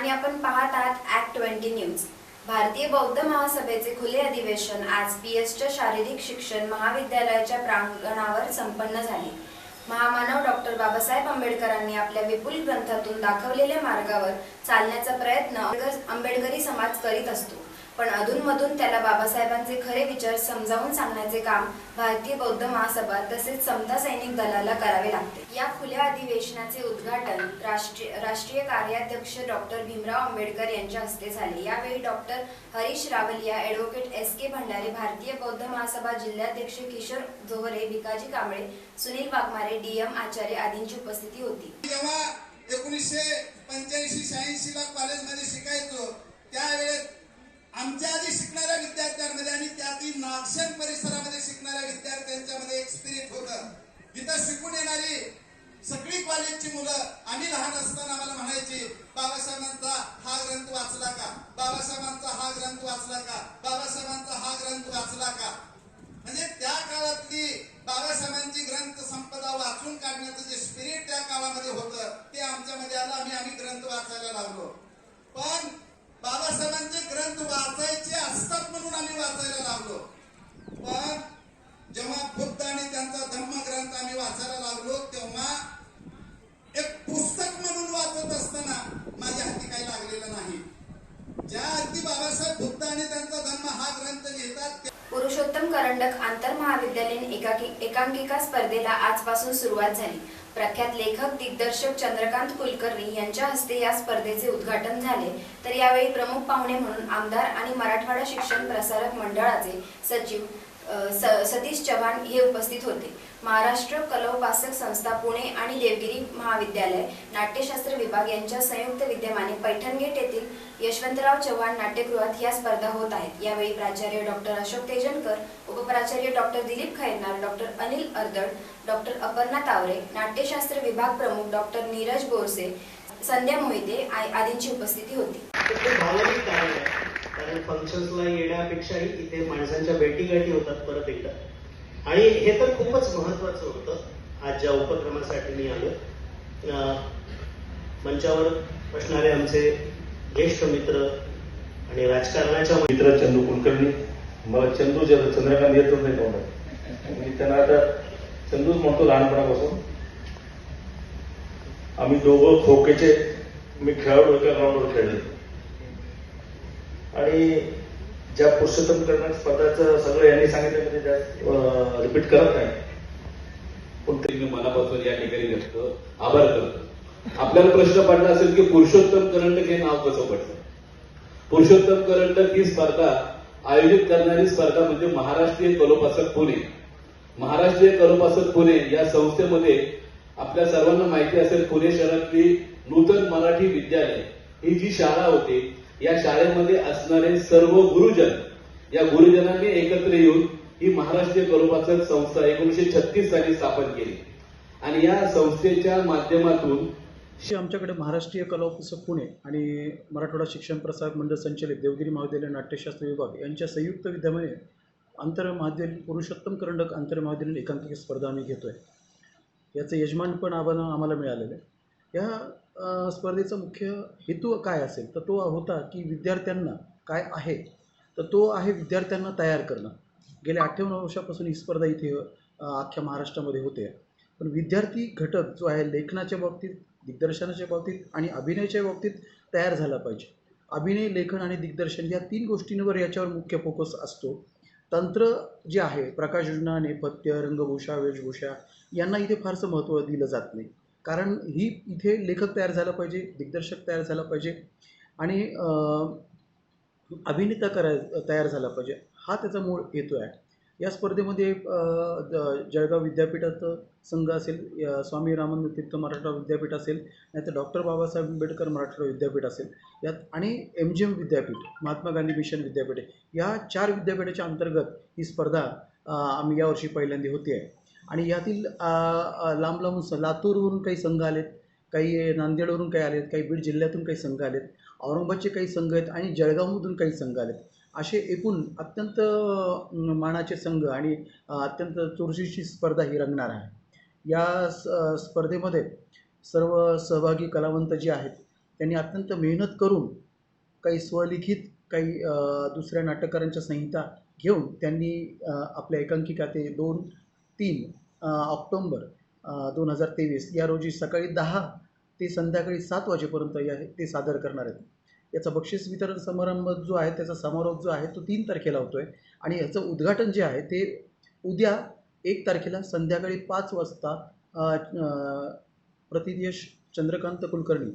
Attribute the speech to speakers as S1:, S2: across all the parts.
S1: आणि आपण पाहत आहात ॲक्ट 20 न्यूज। भारतीय बौद्ध महासभेचे खुले अधिवेशन आज पीएसच्या शारीरिक शिक्षण महाविद्यालयाच्या प्रांगणावर संपन्न झाले। महामानव डॉक्टर बाबासाहेब आंबेडकरांनी आपल्या विपुल ग्रंथातून दाखवलेल्या मार्गावर चालण्याचा प्रयत्न आंबेडकरी समाज करीत असतो, पण अधूनमधून त्याला बाबासाहेबांचे खरे विचार समजावून सांगण्याचे काम भारतीय बौद्ध महासभा तसेच समता सैनिक दलाला करावे लागते। या खुल्या अधिवेशनाचे उद्घाटन राष्ट्रीय कार्याध्यक्ष डॉक्टर भीमराव आंबेडकर यांच्या हस्ते झाले। यावेळी डॉक्टर हरीश रावलिया, ॲडव्होकेट एस.के. भंडारे, भारतीय बौद्ध महासभा जिल्हाध्यक्ष किशोर जोहरे, भिकाजी कांबळे, सुनील वाघमारे, डी.एम. आचार्य आदींची उपस्थिती होती।
S2: जेव्हा 1985-86 ला कॉलेजमध्ये शिकायचो त्यावेळेस आमच्या आधी शिकणाऱ्या विद्यार्थ्यांमध्ये आणि त्यातील नागशेन परिसरामध्ये शिकणाऱ्या विद्यार्थ्यांच्यामध्ये एक स्पिरिट होतं। तिथं शिकून येणारी सगळी कॉलेजची मुलं आम्ही लहान असताना आम्हाला म्हणायची, बाबासाहेबांचा हा ग्रंथ वाचला का, बाबासाहेबांचा हा ग्रंथ वाचला का, बाबासाहेबांचा हा ग्रंथ वाचला का। म्हणजे त्या काळातली बाबासाहेबांची ग्रंथ संपदा वाचून काढण्याचं जे स्पिरिट त्या काळामध्ये होतं ते आमच्यामध्ये आलं। आम्ही ग्रंथ वाचायला लागलो, पण बाबासाहेबांचे ग्रंथ वाचायचे असतात म्हणून आम्ही वाचायला लागलो। पण जेव्हा बुद्ध आणि त्यांचा धम्मग्रंथ आम्ही वाचायला लागलो तेव्हा एक पुस्तक म्हणून वाचत असताना माझ्या हाती काही लागलेलं नाही। ज्या हाती बाबासाहेब बुद्ध आणि त्यांचा धम्म हा ग्रंथ लिहितात।
S1: पुरुषोत्तम करंडक आंतर महाविद्यालयीन एकांकिका स्पर्धेला आजपासून सुरुवात झाली। प्रख्यात लेखक दिग्दर्शक चंद्रकांत कुलकर्णी यांच्या हस्ते या स्पर्धेचे उद्घाटन झाले। तर यावेळी प्रमुख पाहुणे म्हणून आमदार आणि मराठवाडा शिक्षण प्रसारक मंडळाचे सचिव सतीश चव्हाण हे उपस्थित होते। महाराष्ट्र कलोपासक संस्था पुणे आणि देवगिरी महाविद्यालय नाट्यशास्त्र विभाग यांच्या संयुक्त विद्यमाने पैठणगेट येथील यशवंतराव चव्हाण नाट्यगृहात या स्पर्धा होत आहेत। यावेळी प्राचार्य डॉक्टर अशोक तेजनकर, उपप्राचार्य doctor Dilip Khairnar, doctor Anil Ardad, doctor Aparna Taware, नाट्यशास्त्र विभाग प्रमुख डॉक्टर नीरज बोरसे, संध्या मोहिते आदींची उपस्थिती होती।
S3: कारण फंक्शन्सला येण्यापेक्षाही इथे माणसांच्या भेटीगाठी होतात परत एकदा, आणि हे तर खूपच महत्वाचं होतं। आज ज्या उपक्रमासाठी मी आलो, मंचावर असणारे आमचे ज्येष्ठ मित्र आणि राजकारणाच्या
S4: मित्र चंदू कुलकर्णी, मला चंदू चंद्रकांत येतच नाही तोंडात, मी त्यांना आता चंदूच म्हणतो लहानपणापासून। आम्ही दोघं खोकेचे, मी खेळाडू एका ग्राउंडवर खेळले, आणि ज्या पुरुषोत्तम करण्यात स्पर्धाचं सगळं यांनी सांगितलं म्हणजे त्यात रिपीट करत नाही, पण
S5: तरी मनापासून या ठिकाणी व्यक्त आभार करतो। आपल्याला प्रश्न पडला असेल की पुरुषोत्तम करंडक हे नाव कसं पडलं। पुरुषोत्तम करंडक ही स्पर्धा आयोजित करणारी स्पर्धा म्हणजे महाराष्ट्रीय कलोपासक पुणे। महाराष्ट्रीय कलोपासक पुणे या संस्थेमध्ये आपल्या सर्वांना माहिती असेल, पुणे शहरातली नूतन मराठी विद्यालय ही जी शाळा होती, या शाळेमध्ये असणारे सर्व गुरुजन, या गुरुजनांनी एकत्र येऊन ही महाराष्ट्रीय कलोपासक संस्था 1936 साली स्थापन केली, आणि या संस्थेच्या माध्यमातून
S6: आमच्याकडे महाराष्ट्रीय कलोपासक पुणे आणि मराठवाडा शिक्षण प्रसारक मंडळ संचलित देवगिरी महाविद्यालय नाट्यशास्त्र विभाग यांच्या संयुक्त विद्यमाने आंतरमहाविद्यालयीन पुरुषोत्तम करंडक आंतरमहाविद्यालयीन एकांकिका स्पर्धा आम्ही घेतोय। याचं यजमानपण आम्हाला मिळालेलं आहे। या स्पर्धेचा मुख्य हेतू काय असेल तर तो होता की विद्यार्थ्यांना काय आहे तर तो आहे विद्यार्थ्यांना तयार करणं। गेल्या 58 वर्षापासून ही स्पर्धा इथे अख्ख्या महाराष्ट्रामध्ये होते, पण विद्यार्थी घटक जो आहे लेखनाच्या बाबतीत, दिग्दर्शनाच्या बाबतीत आणि अभिनयाच्या बाबतीत तयार झाला पाहिजे। अभिनय, लेखन आणि दिग्दर्शन या 3 गोष्टींवर याच्यावर मुख्य फोकस असतो। तंत्र जे आहे, प्रकाशयोजना, नेपथ्य, रंगभूषा, वेशभूषा यांना इथे फारसं महत्त्व दिलं जात नाही, कारण ही इथे लेखक तयार झाला पाहिजे, दिग्दर्शक तयार झाला पाहिजे आणि अभिनेता तयार झाला पाहिजे, हा त्याचा मूळ हेतू आहे। या स्पर्धेमध्ये जळगाव विद्यापीठाचं संघ असेल, स्वामी रामानंद तीर्थ मराठवाडा विद्यापीठ असेल, नाहीतर डॉक्टर बाबासाहेब आंबेडकर मराठवाडा विद्यापीठ असेल, यात आणि MGM विद्यापीठ, महात्मा गांधी मिशन विद्यापीठ, या 4 विद्यापीठाच्या अंतर्गत ही स्पर्धा आम्ही यावर्षी पहिल्यांदा होती आहे। आणि यातील लांब लांबून लातूरवरून काही संघ आलेत, काही नांदेडवरून काही आलेत, काही बीड जिल्ह्यातून काही संघ आलेत, औरंगाबादचे काही संघ आहेत आणि जळगावमधून काही संघ आलेत। असे एकूण अत्यंत मानाचे संघ आणि अत्यंत चुरशीची स्पर्धा ही रंगणार आहे। या स्पर्धेमध्ये सर्व सहभागी कलावंत जे आहेत त्यांनी अत्यंत मेहनत करून काही स्वलिखित काही दुसऱ्या नाटककारांच्या संहिता घेऊन त्यांनी आपल्या एकांकिका ते 2-3 ऑक्टोंबर 2023 या रोजी सकाळी 10 ते संध्याकाळी 7 वाजेपर्यंत ते सादर करणार आहेत. याचा बक्षीस वितरण समारंभ जो आहे त्याचा समारोप जो आहे तो 3 तारखेला होतो आहे आणि याचं उद्घाटन जे आहे ते उद्या 1 तारखेला संध्याकाळी 5 वाजता प्रतिदियश चंद्रकांत कुलकर्णी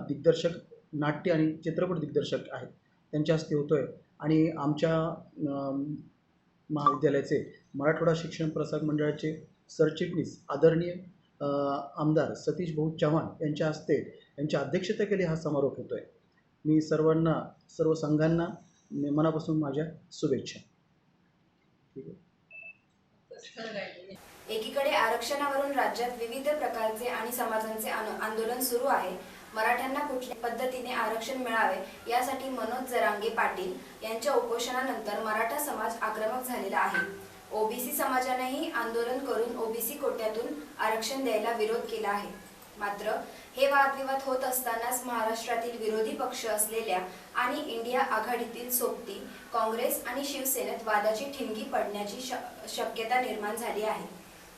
S6: दिग्दर्शक, नाट्य आणि चित्रपट दिग्दर्शक आहेत, त्यांच्या हस्ते होतो आहे. आणि आमच्या महाविद्यालयाचे मराठवाडा शिक्षण प्रसारक मंडळाचे सरचिटणीस आदरणीय आमदार सतीश भाऊ चव्हाण यांच्या हस्ते यांच्या अध्यक्षतेखाली हा समारोप होतो आहे. मी सर्वांना, सर्व संघांना मनापासून माझ्या शुभेच्छा. ठीक आहे.
S1: एकीकडे आरक्षणावरून राज्यात विविध प्रकारचे आणि समाजांचे आंदोलन सुरू आहे. मराठ्यांना कुठल्या पद्धतीने आरक्षण मिळावे यासाठी मनोज जरांगे पाटील यांच्या उपोषणानंतर मराठा समाज आक्रमक झालेला आहे. ओबीसी समाजानेही आंदोलन करून ओबीसी कोट्यातून आरक्षण द्यायला विरोध केला आहे. मात्र हे वादविवाद होत असतानाच महाराष्ट्रातील विरोधी पक्ष असलेल्या आणि इंडिया आघाडीतील सोबती काँग्रेस आणि शिवसेनेत वादाची ठिणगी पडण्याची शक्यता निर्माण झाली आहे.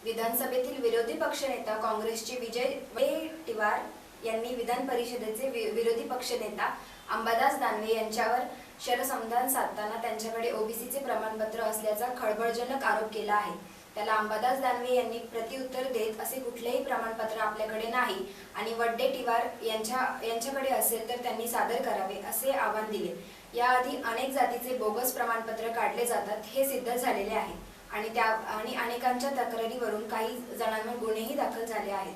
S1: विधानसभेतील विरोधी पक्षनेता काँग्रेसचे विजय वडेट्टीवार यांनी विधान परिषदेचे विरोधी पक्षनेता अंबादास दानवे यांच्यावर शरसंधान साधताना त्यांच्याकडे ओबीसीचे प्रमाणपत्र असल्याचा खळबळजनक आरोप केला आहे. त्याला अंबादास दानवे यांनी प्रत्युत्तर देत असे कुठलेही प्रमाणपत्र आपल्याकडे नाही आणि वडेट्टीवार यांच्याकडे असेल तर त्यांनी सादर करावे असे आवाहन दिले. याआधी अनेक जातीचे बोगस प्रमाणपत्र काढले जातात हे सिद्ध झालेले आहे आणि अनेकांच्या तक्रारीवरून काही जणांवर गुन्हेही दाखल झाले आहेत.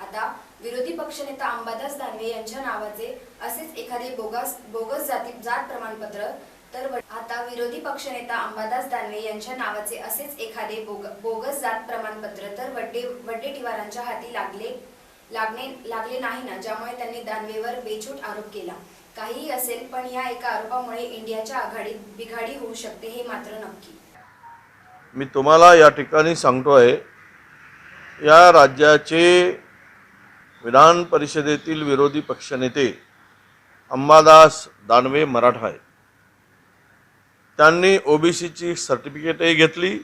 S1: आता विरोधी पक्षनेता अंबादास दानवे यांच्या नावाचे असेच एखादे बोगस जात प्रमाणपत्र आता विरोधी पक्षनेता अंबादास दानवे यांच्या नावाचे असेच एखादे बोगस जात प्रमाणपत्र तर वडेट्टीवारांच्या हाती लागले नाही ना, ज्यामुळे त्यांनी दानवेवर बेछूट आरोप केला. काहीही असेल पण या एका आरोपामुळे इंडियाच्या आघाडीत बिघाडी होऊ शकते हे मात्र नक्की.
S7: मी तुम्हाला या ठिकाणी सांगतोय, या राज्याचे विधान परिषदेतील विरोधी पक्षनेते अंबादास दानवे मराठा आहेत. त्यांनी ओबीसीची सर्टिफिकेटही घेतली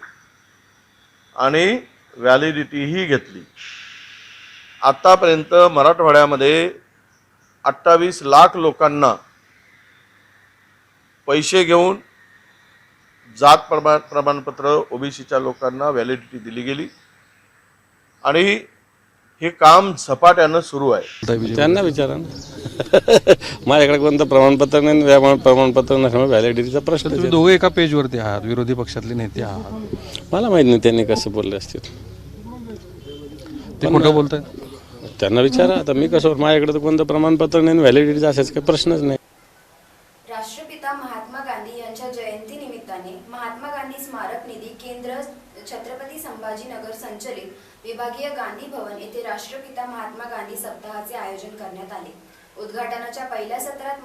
S7: आणि व्हॅलिडिटीही घेतली. आतापर्यंत मराठवाड्यामध्ये 28 लाख लोकांना पैसे घेऊन जात प्रमाणपत्र ओबीसीच्या लोकांना व्हॅलिडिटी दिली गेली आणि हे काम झपाट्यानं सुरू आहे.
S8: त्यांना विचारा ना. माझ्याकडे कोणतं प्रमाणपत्र नाही, प्रमाणपत्र नसल्यामुळे व्हॅलिडिटीचा प्रश्न.
S9: तुम्ही दोघे एका पेजवरती आहात, विरोधी पक्षातले नेते आहात.
S8: मला माहित नाही त्यांनी कसं बोलले असतील.
S9: ते कुठं बोलताय
S8: त्यांना विचारा. आता मी कसं, माझ्याकडे तर कोणतं प्रमाणपत्र नाही, व्हॅलिडिटीचा असायचं काही प्रश्नच नाही.
S1: राष्ट्रपिता महात्मा गांधी यांच्या जयंती निमित्ताने महात्मा गांधी स्मारक निधी केंद्र छत्रपती संभाजीनगर संचलित विभागीय गांधी भवन येथे राष्ट्रपिता महात्मा गांधी सप्ताहाचे आयोजन करण्यात आले. उद्घाटनाच्या पहिल्या सत्रात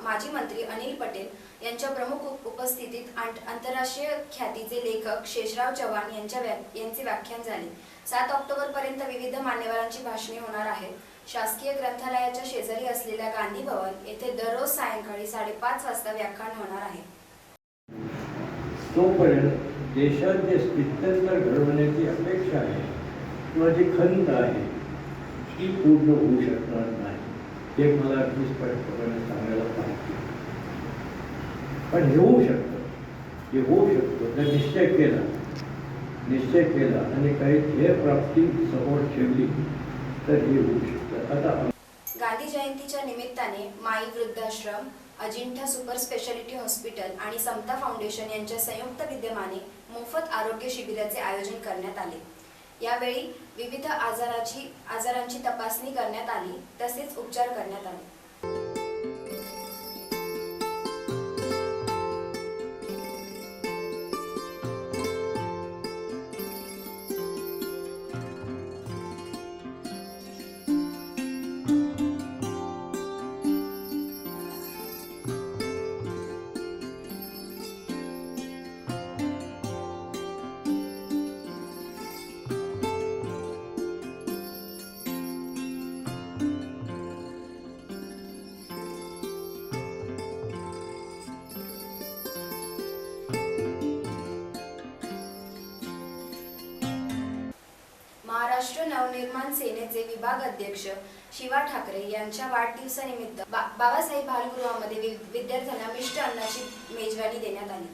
S1: माजी मंत्री अनिल पटेल यांच्या प्रमुख उपस्थितीत आंतरराष्ट्रीय ख्यातीचे लेखक शेषराव चव्हाण यांचे व्याख्यान झाले. 7 ऑक्टोबर पर्यंत विविध मान्यवरांची भाषणे होणार आहेत. शासकीय ग्रंथालयाच्या शेजारी असलेल्या गांधी भवन येथे दररोज सायंकाळी 5:30 वाजता व्याख्यान होणार आहे.
S10: तोपर्यंत देशात जे स्थित्यंतर घडवण्याची अपेक्षा आहे किंवा जी खंत आहे ती पूर्ण होऊ शकणार नाही, हे मला अगदी स्पष्टपणे सांगायला पाहिजे. पण हे होऊ शकतं, हे होऊ शकतं जर निश्चय केला आणि काही ध्येयप्राप्ती समोर ठेवली तर हे होऊ शकतं. आता
S1: गांधी जयंतीच्या निमित्ताने माई वृद्धाश्रम, अजिंठा सुपर स्पेशालिटी हॉस्पिटल आणि समता फाउंडेशन यांच्या संयुक्त विद्यमाने मोफत आरोग्य शिबिराचे आयोजन करण्यात आले. यावेळी विविध आजारांची तपासणी करण्यात आली तसेच उपचार करण्यात आले. नवनिर्माण सेनेचे विभाग अध्यक्ष शिवा ठाकरे यांच्या वाढदिवसानिमित्त बाबासाहेब बालगृहामध्ये विद्यार्थ्यांना मिष्ट अन्नाची मेजवानी देण्यात आली.